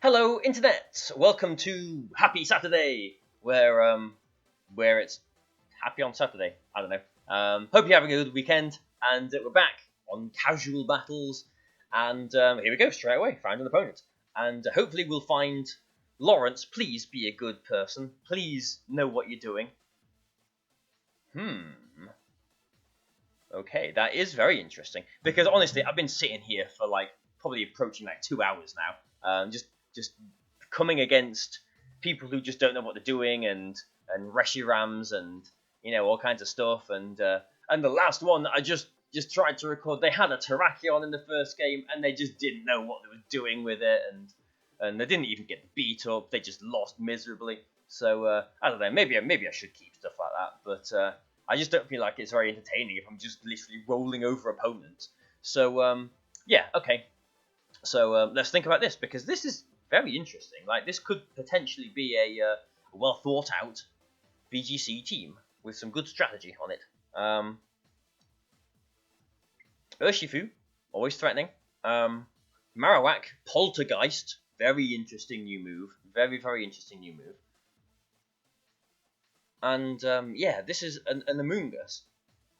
Hello, Internet! Welcome to Happy Saturday, where it's happy on Saturday. I don't know. Hope you're having a good weekend, and we're back on casual battles. And here we go, straight away. Find an opponent, and hopefully we'll find Lawrence. Please be a good person. Please know what you're doing. Okay, that is very interesting because honestly, I've been sitting here for probably approaching 2 hours now, just coming against people who just don't know what they're doing and Reshirams and all kinds of stuff and the last one that I just tried to record, they had a Terrakion in the first game and they just didn't know what they were doing with it and they didn't even get beat up. They just lost miserably. So I don't know. Maybe I should keep stuff like that, but I just don't feel like it's very entertaining if I'm just literally rolling over opponents. So yeah, okay. So let's think about this because this is very interesting. This could potentially be a well thought out VGC team with some good strategy on it. Urshifu, always threatening. Marowak, Poltergeist, very interesting new move. Very interesting new move. And yeah, this is an Amoonguss.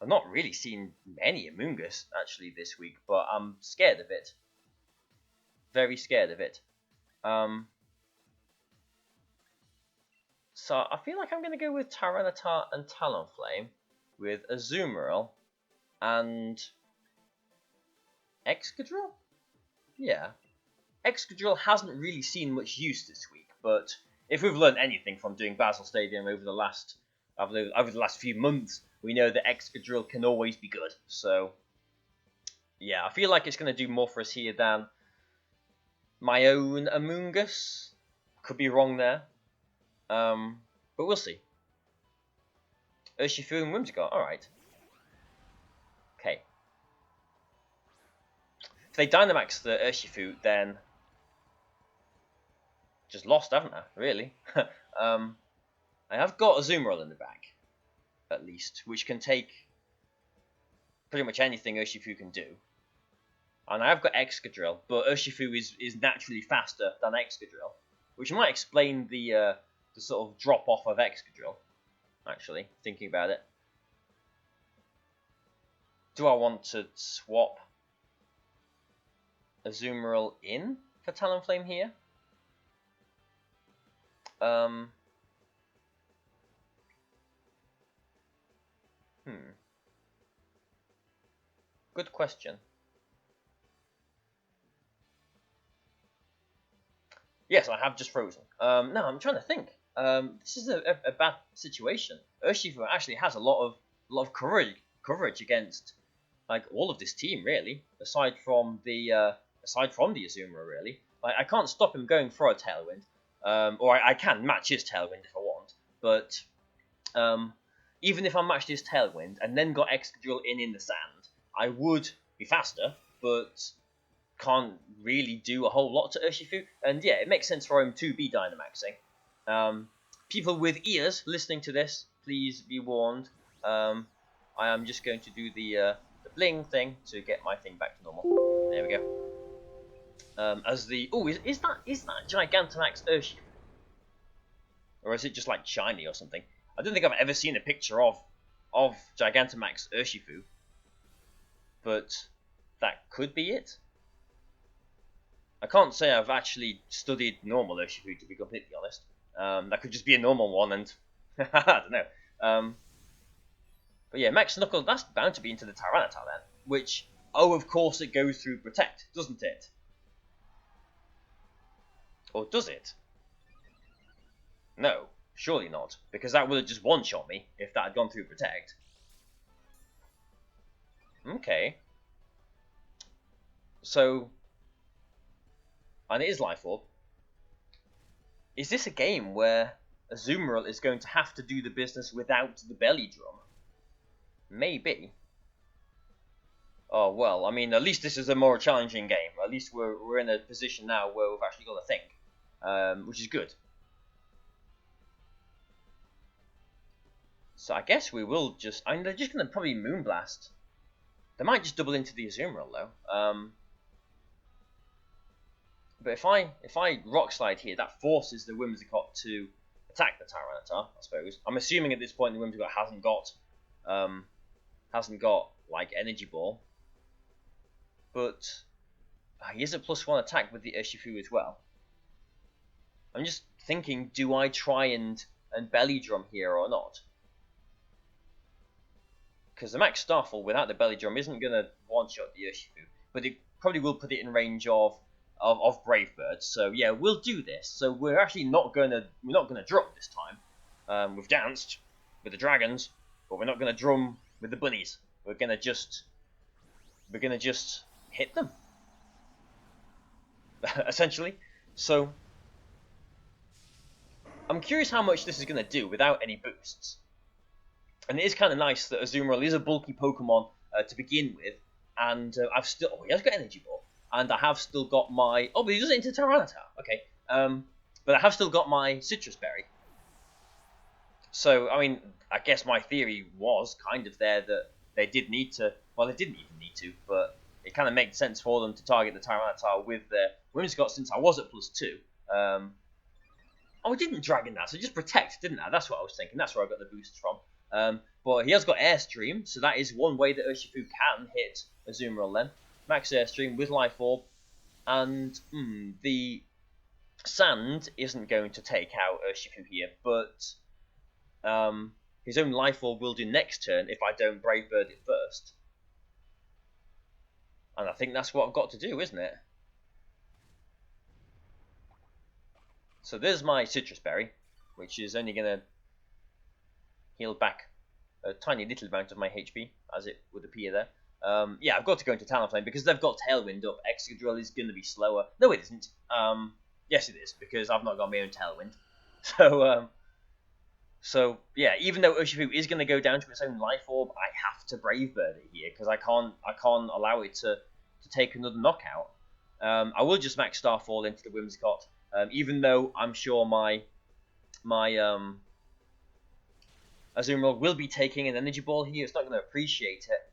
I've not really seen many Amoonguss actually this week, but I'm scared of it. Very scared of it. So I feel like I'm going to go with Tyranitar and Talonflame with Azumarill and Excadrill? Yeah. Excadrill hasn't really seen much use this week, but if we've learned anything from doing Bazzle Stadium over the last few months, we know that Excadrill can always be good. So yeah, I feel like it's going to do more for us here than my own Amoonguss. Could be wrong there. But we'll see. Urshifu and Whimsicott, alright. Okay. If they Dynamax the Urshifu, then just lost, haven't I? Really? I have got Azumarill in the back, at least, which can take pretty much anything Urshifu can do. And I have got Excadrill, but Urshifu is naturally faster than Excadrill, which might explain the sort of drop off of Excadrill. Actually, thinking about it, do I want to swap Azumarill in for Talonflame here? Good question. Yes, I have just frozen. No, I'm trying to think. This is a bad situation. Urshifu actually has a lot of coverage against all of this team, really. Aside from the Azumarill, really. I can't stop him going for a Tailwind, or I can match his Tailwind if I want. But even if I matched his Tailwind and then got Excadrill in the sand, I would be faster, but can't really do a whole lot to Urshifu, and yeah, it makes sense for him to be Dynamaxing. People with ears listening to this, please be warned. I am just going to do the bling thing to get my thing back to normal. There we go. Is that Gigantamax Urshifu, or is it just shiny or something? I don't think I've ever seen a picture of Gigantamax Urshifu, but that could be it. I can't say I've actually studied normal Urshifu, to be completely honest. That could just be a normal one, and I don't know. But yeah, Max Knuckle, that's bound to be into the Tyranitar then. Which, of course it goes through Protect, doesn't it? Or does it? No, surely not, because that would have just one-shot me if that had gone through Protect. Okay. So, and it is Life Orb. Is this a game where Azumarill is going to have to do the business without the belly drum? Maybe. Oh, well, I mean, at least this is a more challenging game. At least we're in a position now where we've actually got to think, which is good. So I guess we will just... I mean, they're just going to probably Moonblast. They might just double into the Azumarill, though. But if I Rock Slide here, that forces the Whimsicott to attack the Tyranitar, I suppose. I'm assuming at this point the Whimsicott hasn't got like Energy Ball, but he is a +1 attack with the Urshifu as well. I'm just thinking, do I try and Belly Drum here or not? Because the Max Starfall without the Belly Drum isn't going to one-shot the Urshifu, but it probably will put it in range of Brave Bird. So yeah, we'll do this. So we're actually not gonna drop this time. We've danced with the dragons, but we're not gonna drum with the bunnies. We're gonna just hit them, essentially. So I'm curious how much this is gonna do without any boosts. And it is kind of nice that Azumarill is a bulky Pokemon to begin with, and I've still he has got Energy Ball. And I have still got my... Oh, but he does it into Tyranitar. Okay. But I have still got my Citrus Berry. So, I mean, I guess my theory was kind of there that they did need to... Well, they didn't even need to, but it kind of made sense for them to target the Tyranitar with their Whimsicott since I was at +2. Oh, I didn't Dragon that, so just Protect, didn't I? That's what I was thinking. That's where I got the boosts from. But he has got Airstream, so that is one way that Urshifu can hit Azumarill then. Max Airstream with Life Orb, and the Sand isn't going to take out Urshifu here, but his own Life Orb will do next turn if I don't Brave Bird it first. And I think that's what I've got to do, isn't it? So there's my Citrus Berry, which is only going to heal back a tiny little amount of my HP, as it would appear there. Yeah, I've got to go into Talonflame because they've got Tailwind up. Excadrill is going to be slower. No, it isn't. Yes, it is, because I've not got my own Tailwind. So yeah, even though Urshifu is going to go down to its own Life Orb, I have to Brave Bird it here because I can't allow it to take another knockout. I will just Max Starfall into the Whimsicott, even though I'm sure my Azumarill will be taking an Energy Ball here. It's not going to appreciate it.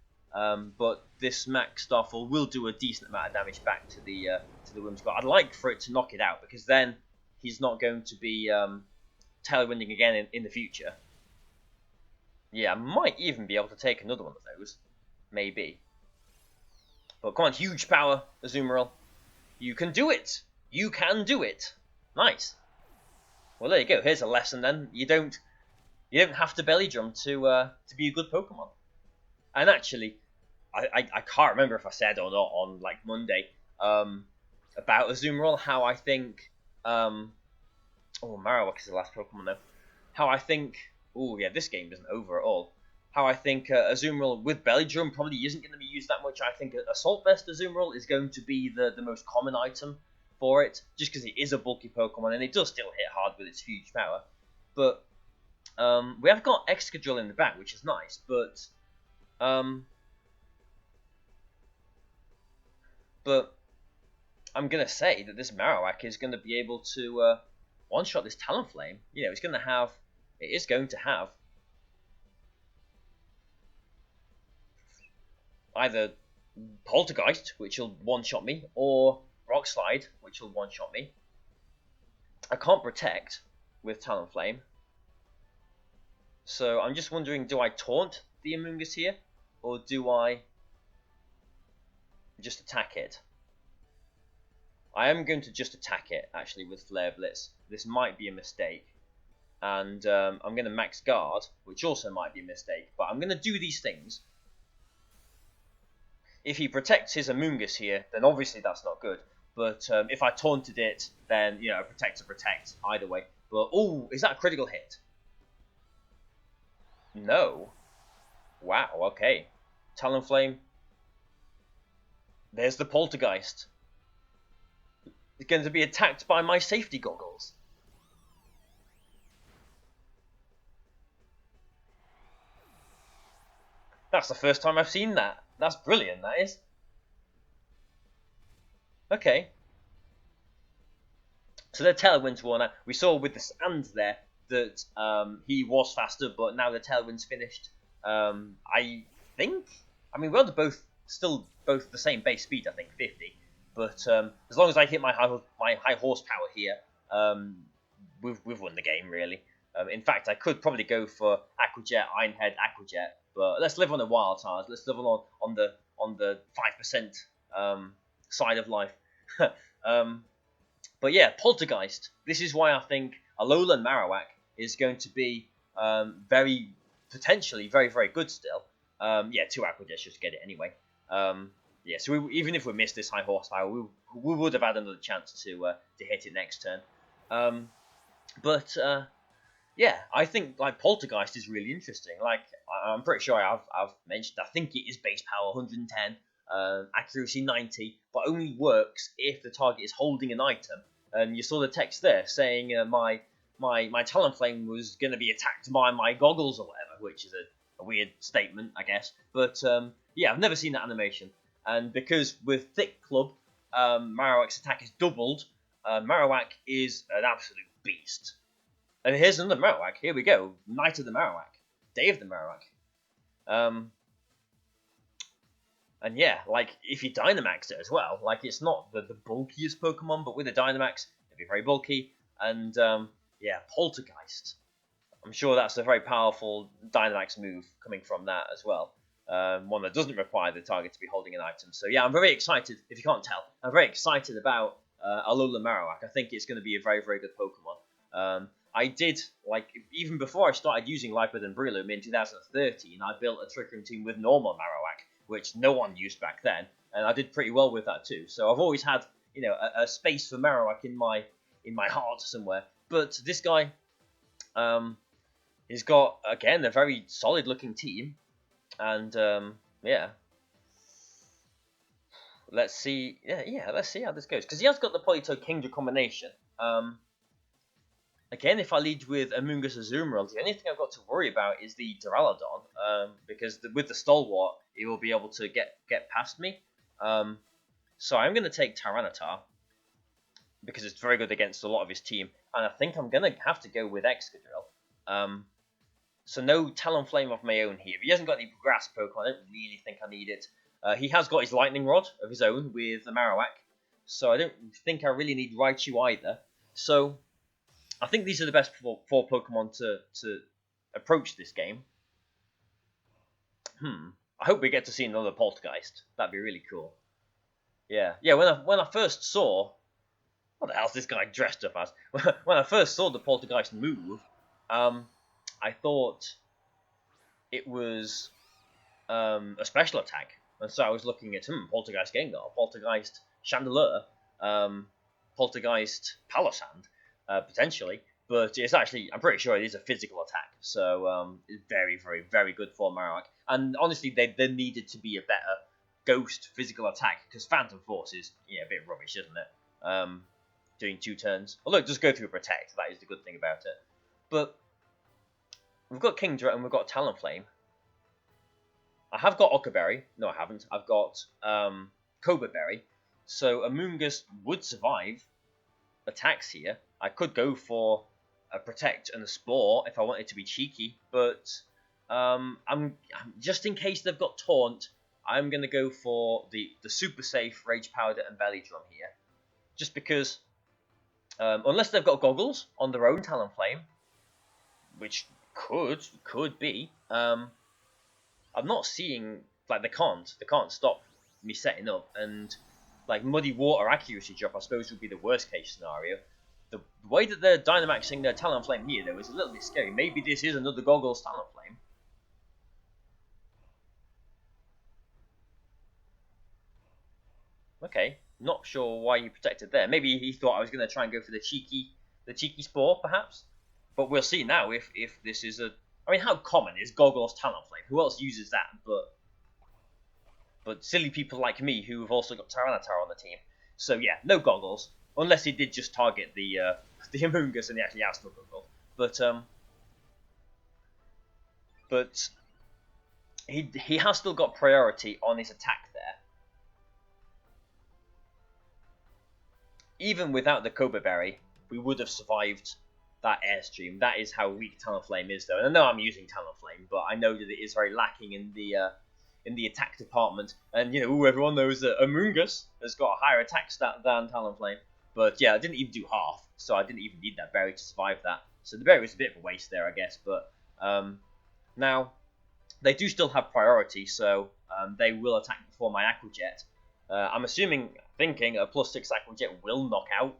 But this Max Starfall will do a decent amount of damage back to the Whimsicott. I'd like for it to knock it out, because then he's not going to be Tailwinding again in the future. Yeah, I might even be able to take another one of those. Maybe. But come on, huge power, Azumarill. You can do it! You can do it! Nice. Well, there you go. Here's a lesson then. You don't have to Belly Drum to be a good Pokemon. And actually, I can't remember if I said or not on like Monday about Azumarill, how I think Marowak is the last Pokemon though. How I think this game isn't over at all. How I think Azumarill with Belly Drum probably isn't going to be used that much. I think Assault Vest Azumarill is going to be the most common item for it, just because it is a bulky Pokemon and it does still hit hard with its huge power. But we have got Excadrill in the back, which is nice, but I'm gonna say that this Marowak is gonna be able to one-shot this Talonflame. You know, it is going to have either Poltergeist, which will one-shot me, or Rock Slide, which will one-shot me. I can't Protect with Talonflame, so I'm just wondering, do I taunt the Amoonguss here, or do I just attack it? I am going to just attack it, actually, with Flare Blitz. This might be a mistake. And I'm going to Max Guard, which also might be a mistake. But I'm going to do these things. If he protects his Amoonguss here, then obviously that's not good. But if I taunted it, then, you know, protect to protect, either way. But, oh, is that a critical hit? No. Wow, okay. Talonflame. There's the Poltergeist. It's going to be attacked by my safety goggles. That's the first time I've seen that. That's brilliant, that is. Okay. So the Tailwind's worn out. We saw with the Sand there that he was faster, but now the Tailwind's finished. I think... I mean, we're both the same base speed, I think, 50. But as long as I hit my high horsepower here, we've won the game really. In fact, I could probably go for Aqua Jet, Iron Head, Aqua Jet, but let's live on the wild cards. Let's live on the 5% side of life. But yeah, Poltergeist. This is why I think Alolan Marowak is going to be potentially very, very good still. Yeah, 2 Aqua Jets just get it anyway. Yeah, so even if we missed this high horsepower, we would have had another chance to hit it next turn. Yeah, I think like Poltergeist is really interesting. Like I'm pretty sure I've mentioned. I think it is base power 110, accuracy 90, but only works if the target is holding an item. And you saw the text there saying my Talonflame was going to be attacked by my goggles or whatever, which is a weird statement, I guess. But yeah, I've never seen that animation. And because with Thick Club, Marowak's attack is doubled, Marowak is an absolute beast. And here's another Marowak. Here we go. Night of the Marowak. Day of the Marowak. And yeah, like, if you Dynamax it as well, like, it's not the bulkiest Pokemon, but with a Dynamax, it'd be very bulky. And, yeah, Poltergeist. I'm sure that's a very powerful Dynamax move coming from that as well. One that doesn't require the target to be holding an item. So yeah, I'm very excited, if you can't tell, I'm very excited about Alolan Marowak. I think it's going to be a very, very good Pokemon. I did, like, even before I started using Life Within Breloom in 2013, I built a Trick Room team with normal Marowak, which no one used back then, and I did pretty well with that too. So I've always had, you know, a space for Marowak in my heart somewhere. But this guy, he's got, again, a very solid-looking team, and yeah, let's see. Yeah, let's see how this goes, because he has got the Politoed Kingdra combination. Again, if I lead with Amoonguss Azumarill, the only thing I've got to worry about is the Duraludon, because with the Stalwart, he will be able to get past me. So I'm going to take Tyranitar, because it's very good against a lot of his team, and I think I'm going to have to go with Excadrill. So no Talonflame of my own here. He hasn't got any Grass Pokemon, I don't really think I need it. He has got his Lightning Rod of his own with the Marowak, so I don't think I really need Raichu either. So I think these are the best four Pokemon to approach this game. I hope we get to see another Poltergeist. That'd be really cool. Yeah. When I first saw, what the hell's this guy dressed up as? When I first saw the Poltergeist move, I thought it was a special attack, and so I was looking at Poltergeist Gengar, Poltergeist Chandelure, Poltergeist Palossand. Potentially, but it's actually, I'm pretty sure it is a physical attack, so it's very, very, very good for Marowak. And honestly, there needed to be a better ghost physical attack, because Phantom Force is a bit rubbish, isn't it? Doing 2 turns. Although it does go through Protect, that is the good thing about it. But we've got Kingdra and we've got Talonflame. I have got Ockerberry. No, I haven't. I've got Cobra Berry. So Amoonguss would survive attacks here. I could go for a Protect and a Spore if I wanted to be cheeky, but I'm just in case they've got Taunt, I'm going to go for the super safe Rage Powder and Belly Drum here. Just because, unless they've got Goggles on their own Talonflame, which could be, I'm not seeing, like, they can't stop me setting up, and like Muddy Water accuracy drop I suppose would be the worst case scenario. The way that they're Dynamaxing their Talonflame here, though, is a little bit scary. Maybe this is another Goggles Talonflame. Okay, not sure why he protected there. Maybe he thought I was going to try and go for the cheeky Spore, perhaps. But we'll see now if this is a... I mean, how common is Goggles Talonflame? Who else uses that but silly people like me who have also got Tyranitar on the team? So yeah, no Goggles. Unless he did just target the Amoonguss and he actually has no Goggle. But he has still got priority on his attack there. Even without the Cobra Berry, we would have survived that Airstream. That is how weak Talonflame is, though. And I know I'm using Talonflame, but I know that it is very lacking in the in the attack department. And, you know, everyone knows that Amoongus has got a higher attack stat than Talonflame. But, yeah, I didn't even do half, so I didn't even need that berry to survive that. So the berry was a bit of a waste there, I guess. But now, they do still have priority, so they will attack before my Aqua Jet. I'm thinking a +6 Aqua Jet will knock out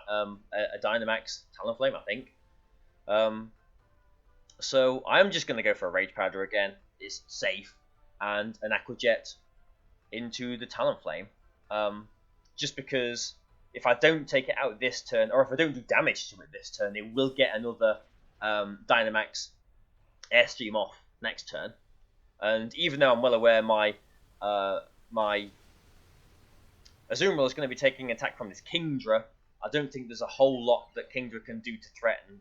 a Dynamax Talonflame, I think. So I'm just going to go for a Rage Powder again. It's safe. And an Aqua Jet into the Talonflame. Just because if I don't take it out this turn, or if I don't do damage to it this turn, it will get another Dynamax Airstream off next turn. And even though I'm well aware my Azumarill is going to be taking attack from this Kingdra, I don't think there's a whole lot that Kingdra can do to threaten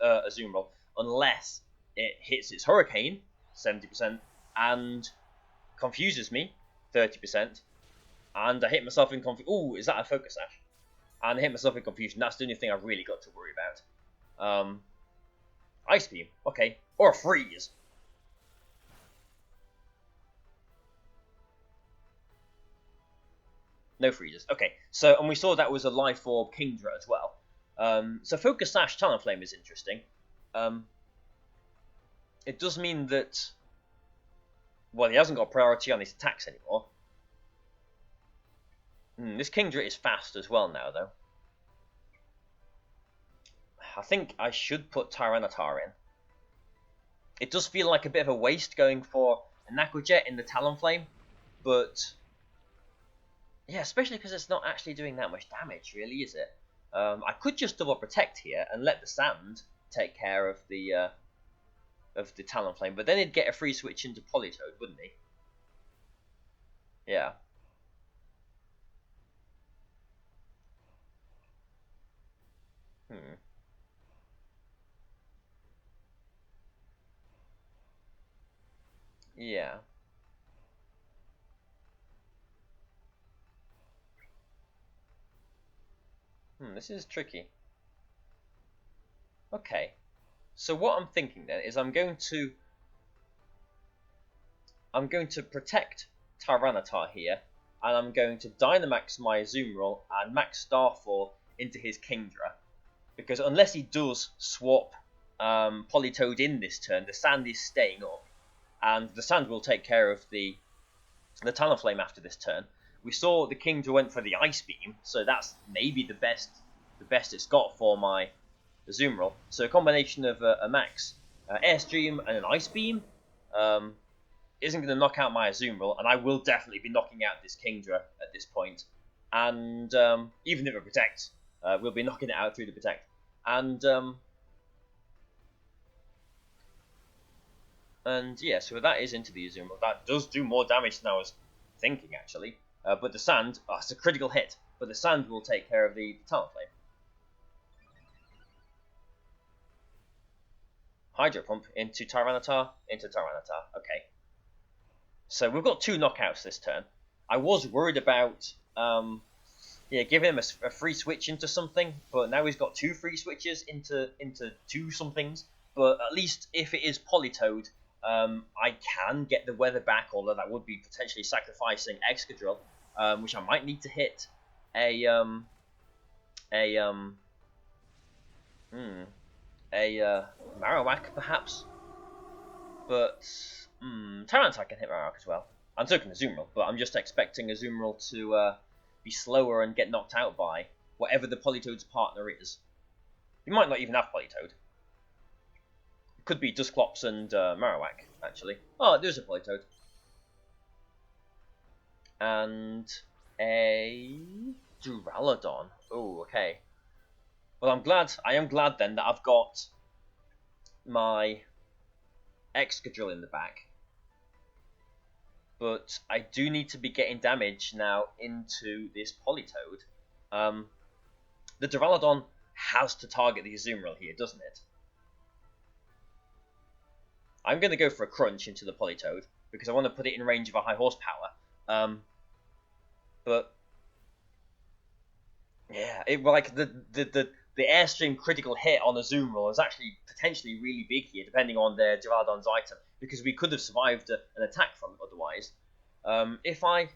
Azumarill, unless it hits its Hurricane, 70%, and confuses me, 30%, and I hit myself in confusion. Ooh, is that a Focus Sash? And I hit myself in confusion. That's the only thing I've really got to worry about. Ice Beam, okay, or a Freeze. No freezes. Okay, so, and we saw that was a Life Orb Kingdra as well. So Focus Sash Talonflame is interesting. It does mean that, well, he hasn't got priority on his attacks anymore. This Kingdra is fast as well now, though. I think I should put Tyranitar in. It does feel like a bit of a waste going for an Aqua Jet in the Talonflame, but yeah, especially because it's not actually doing that much damage, really, is it? I could just double protect here and let the Sand take care of the Talonflame, but then he'd get a free switch into Politoed, wouldn't he? Yeah. Yeah. This is tricky. Okay. So what I'm thinking then is I'm going to protect Tyranitar here, and I'm going to Dynamax my Azumarill and max Starfall into his Kingdra, because unless he does swap Politoed in this turn, the Sand is staying up, and the Sand will take care of the Talonflame after this turn. We saw the Kingdra went for the Ice Beam, so that's maybe the best it's got for my Azumarill. So a combination of a max Airstream and an Ice Beam isn't going to knock out my Azumarill, and I will definitely be knocking out this Kingdra at this point. And even if it protects, we'll be knocking it out through the protect. And yeah, so that is into the Azumarill. That does do more damage than I was thinking, actually. But the Sand, it's a critical hit, but the Sand will take care of the Talonflame. Hydro Pump into Tyranitar, okay. So we've got 2 knockouts this turn. I was worried about giving him a free switch into something, but now he's got 2 free switches into 2 somethings. But at least if it is Politoed, I can get the weather back, although that would be potentially sacrificing Excadrill, which I might need to hit a Marowak, perhaps. But Tyranitar can hit Marowak as well. I'm taking Azumarill, but I'm just expecting Azumarill to be slower and get knocked out by whatever the Politoed's partner is. He might not even have Politoed. It could be Dusclops and Marowak, actually. Oh, there's a Politoed. And a Duraludon. Oh, okay. Well, I am glad then that I've got my Excadrill in the back. But I do need to be getting damage now into this Politoed. The Duraludon has to target the Azumarill here, doesn't it? I'm going to go for a Crunch into the Politoed, because I want to put it in range of a high horsepower. But yeah, the the Airstream critical hit on a Zoom roll is actually potentially really big here, depending on their Duraludon's item, because we could have survived an attack from it otherwise. If I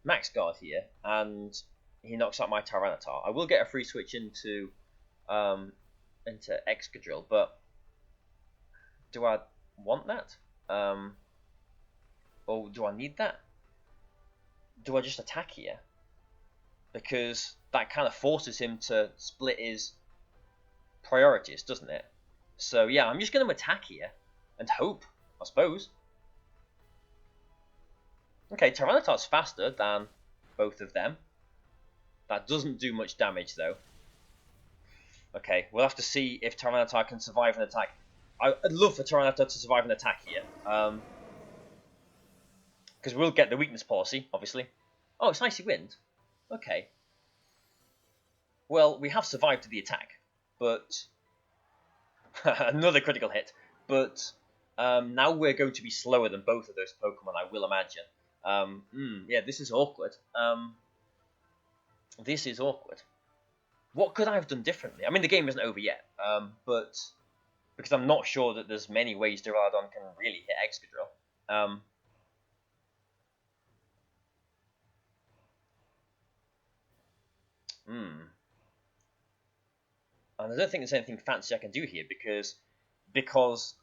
max guard here and he knocks out my Tyranitar, I will get a free switch into Excadrill, but do I want that? Or do I need that? Do I just attack here? Because that kind of forces him to split his priorities, doesn't it? So yeah, I'm just going to attack here and hope, I suppose. Okay, Tyranitar's faster than both of them. That doesn't do much damage though. Okay, we'll have to see if Tyranitar can survive an attack. I'd love for Tyranitar to survive an attack here. Because we'll get the weakness policy, obviously. Oh, it's Icy Wind. Okay. Well, we have survived the attack, but another critical hit. But now we're going to be slower than both of those Pokemon, I will imagine. Yeah, this is awkward. This is awkward. What could I have done differently? I mean, the game isn't over yet, but because I'm not sure that there's many ways Duraludon can really hit Excadrill. And I don't think there's anything fancy I can do here because because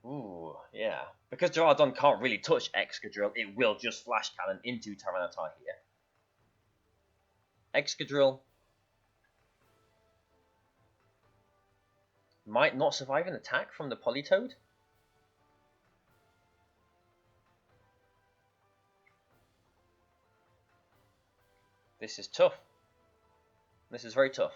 Duraludon can't really touch Excadrill, it will just Flash Cannon into Tyranitar here. Excadrill might not survive an attack from the Politoed. This is tough. This is very tough.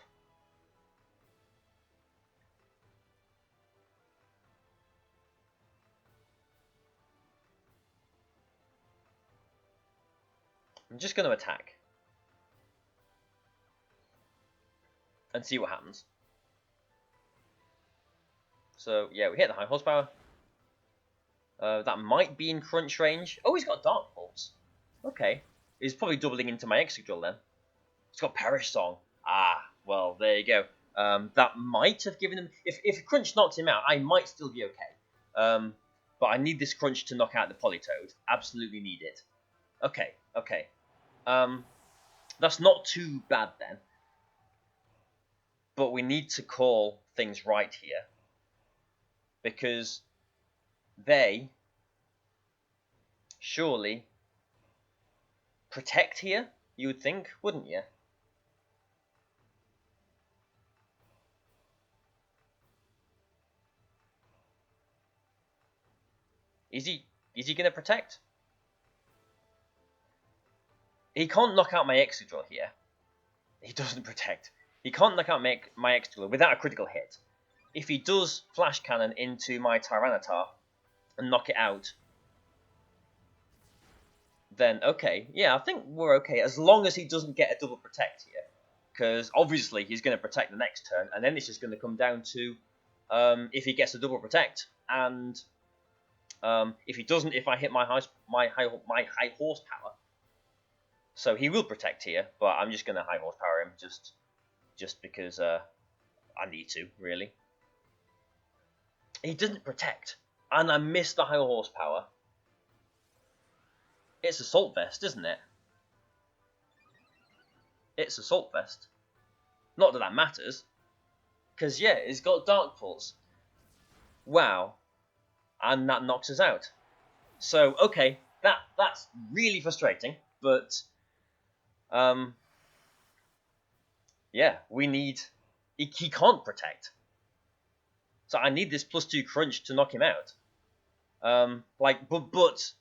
I'm just going to attack and see what happens. So yeah, we hit the high horsepower. That might be in crunch range. Oh, he's got Dark Pulse. Okay, he's probably doubling into my Excadrill then. It's got Perish Song. Ah, well, there you go. That might have given him... If Crunch knocked him out, I might still be okay. But I need this Crunch to knock out the Politoed. Absolutely need it. Okay, okay. That's not too bad then. But we need to call things right here. Because they surely protect here, you would think, wouldn't you? Is he going to protect? He can't knock out my Excadrill here. He doesn't protect. He can't knock out my Excadrill without a critical hit. If he does Flash Cannon into my Tyranitar and knock it out, then okay. Yeah, I think we're okay as long as he doesn't get a double protect here. Because obviously he's going to protect the next turn, and then it's just going to come down to if he gets a double protect, and if he doesn't, if I hit my high horsepower. So he will protect here, but I'm just going to high horsepower him just because I need to, really. He didn't protect, and I missed the high horsepower. It's Assault Vest, isn't it? It's Assault Vest. Not that that matters, because yeah, it's got Dark Pulse. Wow. And that knocks us out. So, okay, that's really frustrating, but yeah, we need... He can't protect. So I need this +2 crunch to knock him out. But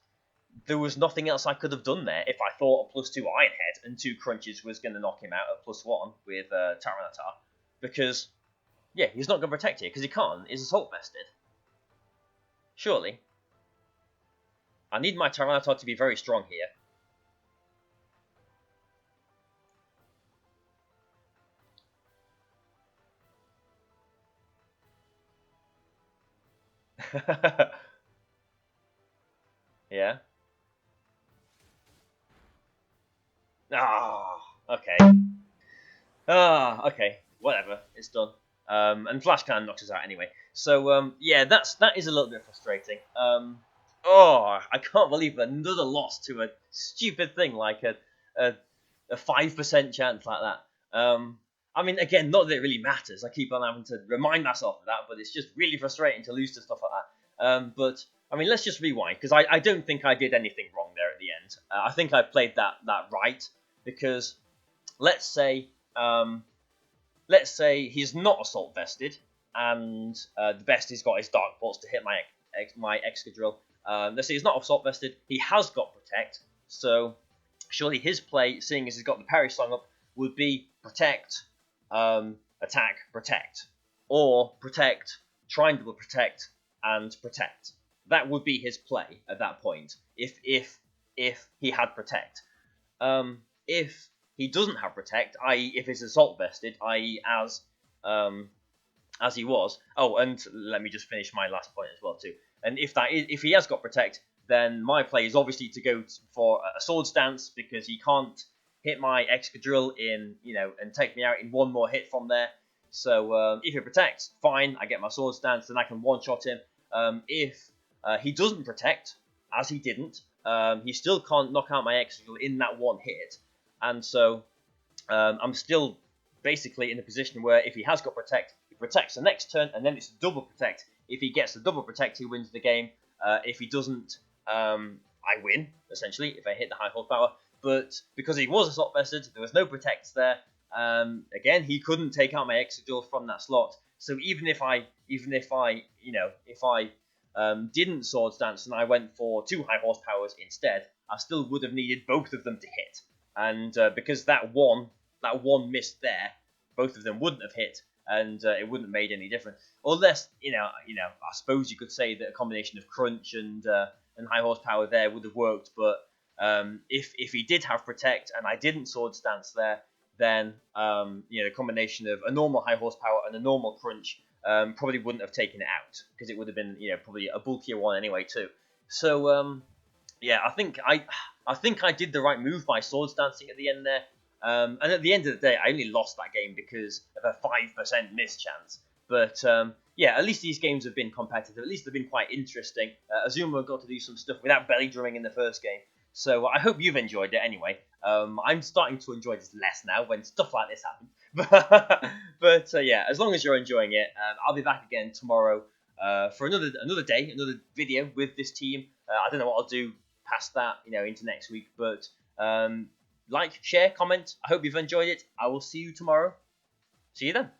there was nothing else I could have done there if I thought a +2 Iron Head and 2 crunches was going to knock him out at +1 with Tyranitar. Because, yeah, he's not going to protect here, because he can't. He's Assault Vested. Surely. I need my Tyranitar to be very strong here. Yeah. Ah, okay. Okay, whatever, it's done. And Flash Cannon knocks us out anyway. So yeah, that is a little bit frustrating. Oh, I can't believe another loss to a stupid thing like a 5% chance like that. I mean, again, not that it really matters. I keep on having to remind myself of that, but it's just really frustrating to lose to stuff like that. But I mean, let's just rewind because I don't think I did anything wrong there at the end. I think I played that right because let's say um, let's say he's not assault vested, and the best he's got is dark bolts to hit my Excadrill. Let's say he's not assault vested. He has got protect, so surely his play, seeing as he's got the parry slung up, would be protect, attack, protect, or protect, try and double protect, and protect. That would be his play at that point if he had protect. If he doesn't have protect, i.e., if it's assault vested, i.e., as he was. Oh, and let me just finish my last point as well too. And if he has got protect, then my play is obviously to go for a sword stance because he can't hit my Excadrill and take me out in one more hit from there. So if he protects, fine, I get my sword stance, then I can one shot him. If he doesn't protect, as he didn't, he still can't knock out my Excadrill in that one hit. And so I'm still basically in a position where if he has got protect, he protects the next turn, and then it's double protect. If he gets the double protect, he wins the game. If he doesn't, I win, essentially, if I hit the high horsepower. But because he was assault vested, there was no protects there. Again, he couldn't take out my Excadrill from that slot. So even if I didn't sword stance and I went for 2 high horsepowers instead, I still would have needed both of them to hit. And because that one missed there, both of them wouldn't have hit, and it wouldn't have made any difference. Unless I suppose you could say that a combination of crunch and high horsepower there would have worked. But if he did have protect and I didn't sword stance there, then the combination of a normal high horsepower and a normal crunch probably wouldn't have taken it out because it would have been probably a bulkier one anyway too. So yeah, I think I did the right move by sword stancing at the end there. And at the end of the day, I only lost that game because of a 5% miss chance. But yeah, at least these games have been competitive. At least they've been quite interesting. Azuma got to do some stuff without belly drumming in the first game. So I hope you've enjoyed it anyway. I'm starting to enjoy this less now when stuff like this happens. But yeah, as long as you're enjoying it, I'll be back again tomorrow for another day, another video with this team. I don't know what I'll do past that, into next week. But like, share, comment. I hope you've enjoyed it. I will see you tomorrow. See you then.